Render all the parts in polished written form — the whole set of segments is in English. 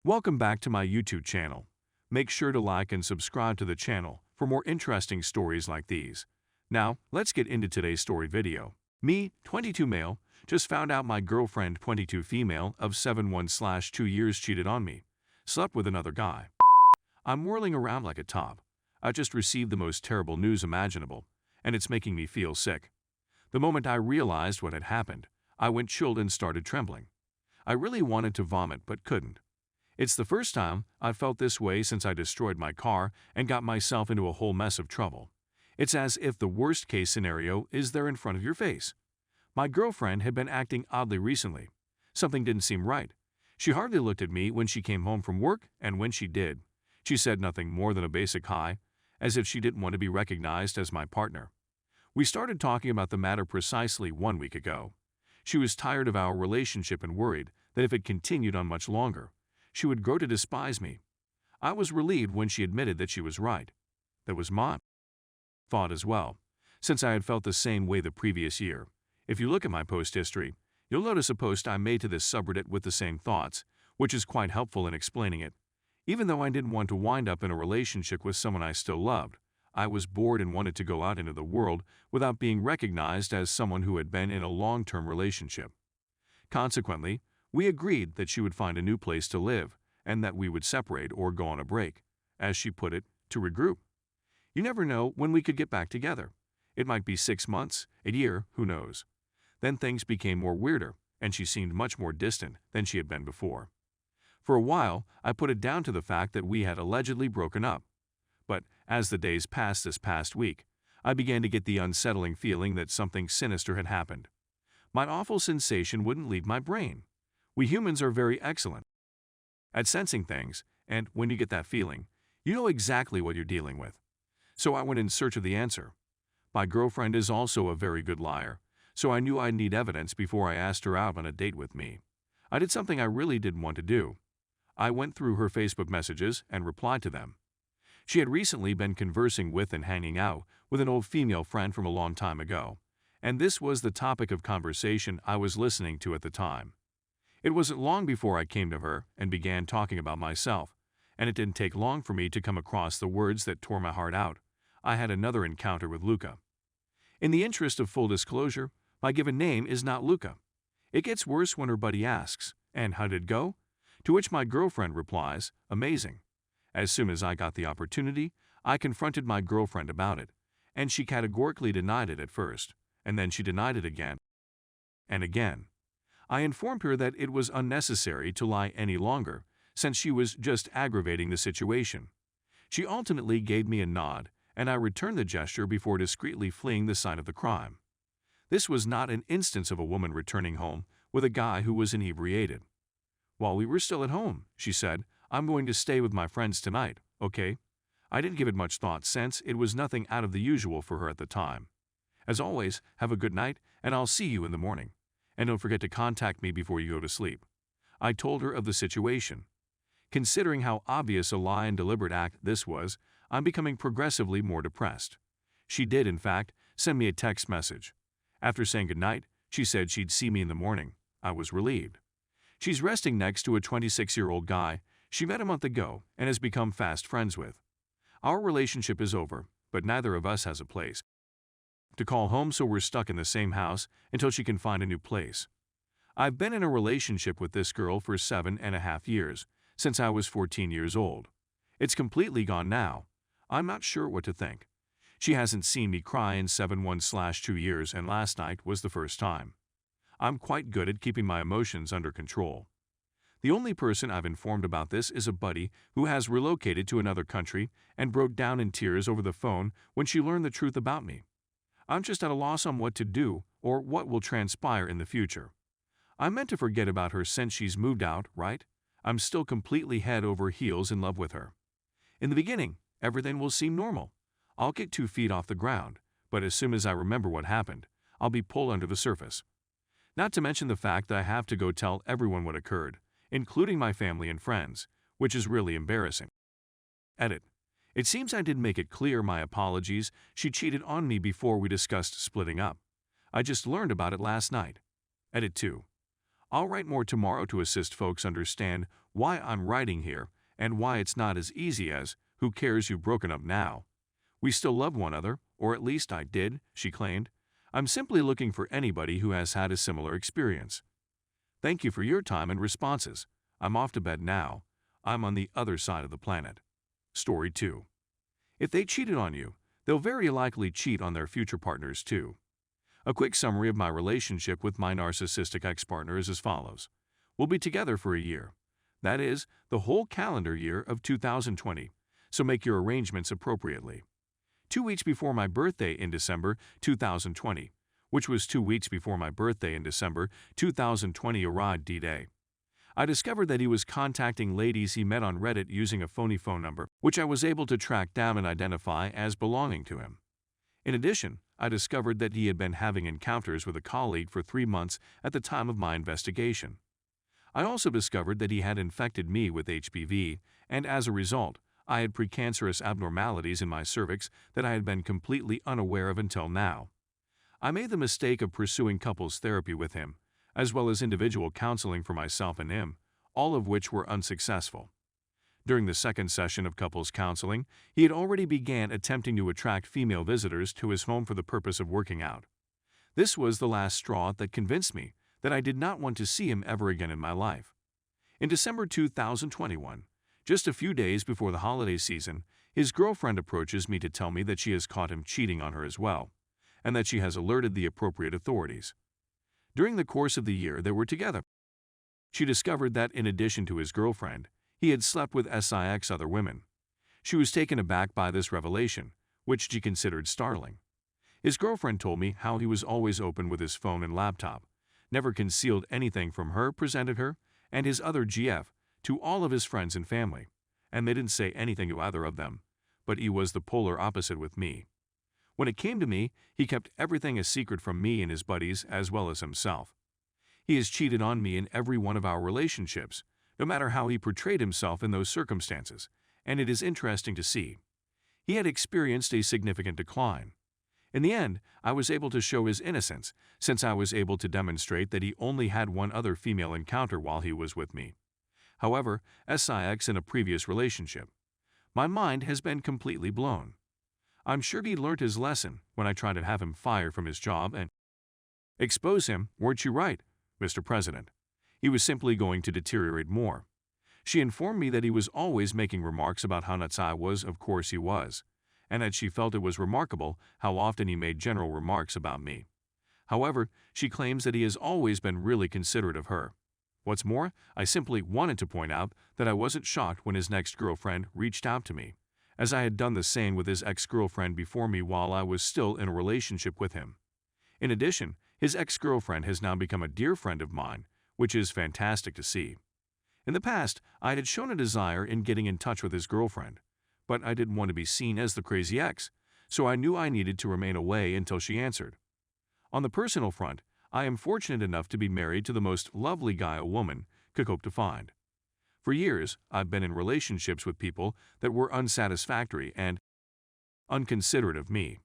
Welcome back to my YouTube channel. Make sure to like and subscribe to the channel for more interesting stories like these. Now, let's get into today's story video. Me, 22 male, just found out my girlfriend, 22 female, of 7/1/2 years cheated on me. Slept with another guy. I'm whirling around like a top. I just received the most terrible news imaginable, and it's making me feel sick. The moment I realized what had happened, I went chilled and started trembling. I really wanted to vomit but couldn't. It's the first time I've felt this way since I destroyed my car and got myself into a whole mess of trouble. It's as if the worst-case scenario is there in front of your face. My girlfriend had been acting oddly recently. Something didn't seem right. She hardly looked at me when she came home from work, and when she did, she said nothing more than a basic hi, as if she didn't want to be recognized as my partner. We started talking about the matter precisely 1 week ago. She was tired of our relationship and worried that if it continued on much longer, she would grow to despise me. I was relieved when she admitted that she was right. That was my thought as well, since I had felt the same way the previous year. If you look at my post history, you'll notice a post I made to this subreddit with the same thoughts, which is quite helpful in explaining it. Even though I didn't want to wind up in a relationship with someone I still loved, I was bored and wanted to go out into the world without being recognized as someone who had been in a long-term relationship. Consequently, we agreed that she would find a new place to live and that we would separate or go on a break, as she put it, to regroup. You never know when we could get back together. It might be 6 months, a year, who knows. Then things became more weirder, and she seemed much more distant than she had been before. For a while, I put it down to the fact that we had allegedly broken up. But as the days passed this past week, I began to get the unsettling feeling that something sinister had happened. My awful sensation wouldn't leave my brain. We humans are very excellent at sensing things, and when you get that feeling, you know exactly what you're dealing with. So I went in search of the answer. My girlfriend is also a very good liar, so I knew I'd need evidence before I asked her out on a date with me. I did something I really didn't want to do. I went through her Facebook messages and replied to them. She had recently been conversing with and hanging out with an old female friend from a long time ago, and this was the topic of conversation I was listening to at the time. It wasn't long before I came to her and began talking about myself, and it didn't take long for me to come across the words that tore my heart out. I had another encounter with Luca. In the interest of full disclosure, my given name is not Luca. It gets worse when her buddy asks, "And how did it go?" To which my girlfriend replies, "Amazing." As soon as I got the opportunity, I confronted my girlfriend about it, and she categorically denied it at first, and then she denied it again and again. I informed her that it was unnecessary to lie any longer, since she was just aggravating the situation. She ultimately gave me a nod, and I returned the gesture before discreetly fleeing the site of the crime. This was not an instance of a woman returning home with a guy who was inebriated. While we were still at home, she said, "I'm going to stay with my friends tonight, okay?" I didn't give it much thought since it was nothing out of the usual for her at the time. As always, have a good night, and I'll see you in the morning. And don't forget to contact me before you go to sleep. I told her of the situation. Considering how obvious a lie and deliberate act this was, I'm becoming progressively more depressed. She did, in fact, send me a text message. After saying goodnight, she said she'd see me in the morning. I was relieved. She's resting next to a 26-year-old guy she met a month ago and has become fast friends with. Our relationship is over, but neither of us has a place to call home, so we're stuck in the same house until she can find a new place. I've been in a relationship with this girl for 7.5 years, since I was 14 years old. It's completely gone now. I'm not sure what to think. She hasn't seen me cry in 7/1/2 years, and last night was the first time. I'm quite good at keeping my emotions under control. The only person I've informed about this is a buddy who has relocated to another country and broke down in tears over the phone when she learned the truth about me. I'm just at a loss on what to do or what will transpire in the future. I meant to forget about her since she's moved out, right? I'm still completely head over heels in love with her. In the beginning, everything will seem normal. I'll get 2 feet off the ground, but as soon as I remember what happened, I'll be pulled under the surface. Not to mention the fact that I have to go tell everyone what occurred, including my family and friends, which is really embarrassing. Edit. It seems I didn't make it clear. My apologies. She cheated on me before we discussed splitting up. I just learned about it last night. Edit 2. I'll write more tomorrow to assist folks understand why I'm writing here, and why it's not as easy as, who cares, you've broken up now. We still love one another, or at least I did, she claimed. I'm simply looking for anybody who has had a similar experience. Thank you for your time and responses. I'm off to bed now. I'm on the other side of the planet. Story 2. If they cheated on you, they'll very likely cheat on their future partners too. A quick summary of my relationship with my narcissistic ex-partner is as follows. We'll be together for a year. That is, the whole calendar year of 2020, so make your arrangements appropriately. 2 weeks before my birthday in December 2020, which was 2 weeks before my birthday in December 2020 arrived D-Day, I discovered that he was contacting ladies he met on Reddit using a phony phone number, which I was able to track down and identify as belonging to him. In addition, I discovered that he had been having encounters with a colleague for 3 months at the time of my investigation. I also discovered that he had infected me with HPV, and as a result, I had precancerous abnormalities in my cervix that I had been completely unaware of until now. I made the mistake of pursuing couples therapy with him, as well as individual counseling for myself and him, all of which were unsuccessful. During the second session of couples counseling, he had already began attempting to attract female visitors to his home for the purpose of working out. This was the last straw that convinced me that I did not want to see him ever again in my life. In December 2021, just a few days before the holiday season, his girlfriend approaches me to tell me that she has caught him cheating on her as well, and that she has alerted the appropriate authorities. During the course of the year they were together, she discovered that in addition to his girlfriend, he had slept with 6 other women. She was taken aback by this revelation, which she considered startling. His girlfriend told me how he was always open with his phone and laptop, never concealed anything from her, presented her, and his other GF, to all of his friends and family, and they didn't say anything to either of them, but he was the polar opposite with me. When it came to me, he kept everything a secret from me and his buddies as well as himself. He has cheated on me in every one of our relationships, no matter how he portrayed himself in those circumstances, and it is interesting to see. He had experienced a significant decline. In the end, I was able to show his innocence, since I was able to demonstrate that he only had one other female encounter while he was with me. However, SIX in a previous relationship. My mind has been completely blown. I'm sure he learned his lesson when I tried to have him fired from his job and expose him. Weren't you right, Mr. President? He was simply going to deteriorate more. She informed me that he was always making remarks about how nuts I was, of course he was, and that she felt it was remarkable how often he made general remarks about me. However, she claims that he has always been really considerate of her. What's more, I simply wanted to point out that I wasn't shocked when his next girlfriend reached out to me, as I had done the same with his ex-girlfriend before me while I was still in a relationship with him. In addition, his ex-girlfriend has now become a dear friend of mine, which is fantastic to see. In the past, I had shown a desire in getting in touch with his girlfriend, but I didn't want to be seen as the crazy ex, so I knew I needed to remain away until she answered. On the personal front, I am fortunate enough to be married to the most lovely guy a woman could hope to find. For years, I've been in relationships with people that were unsatisfactory and unconsiderate of me.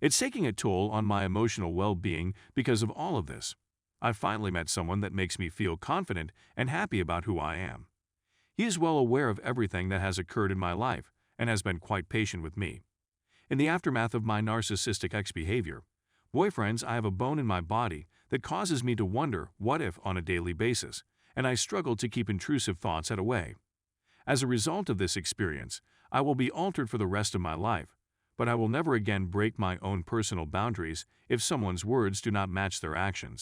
It's taking a toll on my emotional well-being because of all of this. I've finally met someone that makes me feel confident and happy about who I am. He is well aware of everything that has occurred in my life and has been quite patient with me. In the aftermath of my narcissistic ex-behavior, boyfriends, I have a bone in my body that causes me to wonder what if on a daily basis, and I struggle to keep intrusive thoughts at away. As a result of this experience, I will be altered for the rest of my life, but I will never again break my own personal boundaries if someone's words do not match their actions.